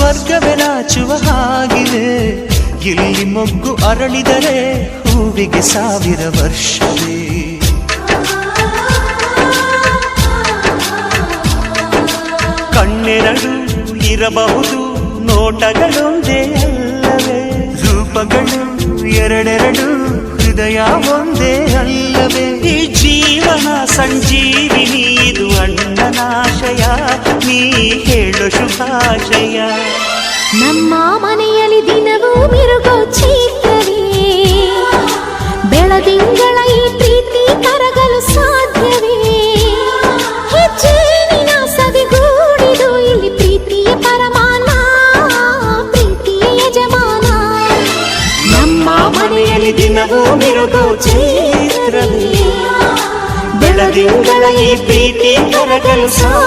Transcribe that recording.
ಸ್ವರ್ಗವೇ ನಾಚುವ ಹಾಗಿದೆ. ಇಲ್ಲಿ ಮೊಗ್ಗು ಅರಳಿದರೆ ಹೂವಿಗೆ 1000 ವರ್ಷವೇ. ಕಣ್ಣೆರಡು ಇರಬಹುದು, ನೋಟಗಳೊಂದೇ ಅಲ್ಲವೇ? ರೂಪಗಳು ಎರಡೆರಡು, ಹೃದಯ ಒಂದೇ ಅಲ್ಲವೇ? ಈ ಜೀವನ ಸಂಜೀವಿನಿ, ಇದು ಅಣ್ಣನಾಶಯ, ನೀ ಹೇಳು ಶುಭಾಶಯ. ನಮ್ಮ ಮನೆಯಲ್ಲಿ ದಿನವೂ ಮಿರುಗೋ ಚೈತ್ರವೇ, ಬೆಳದಿಂಗಳ ಈ ಪ್ರೀತಿ ಕರಗಲು ಸಾಧ್ಯವೇ? ಹೆಜ್ಜೇನಿನ ಸವಿಗೂಡಿದು ಇಲ್ಲಿ ಪ್ರೀತಿಯ ಪರಮಾನ, ಪ್ರೀತಿಯ ಯಜಮಾನ. ನಮ್ಮ ಮನೆಯಲ್ಲಿ ದಿನವೂ ಮಿರುಗೋ ಚೈತ್ರವೇ, ಬೆಳದಿಂಗಳ ಈ ಪ್ರೀತಿ ಕರಗಲು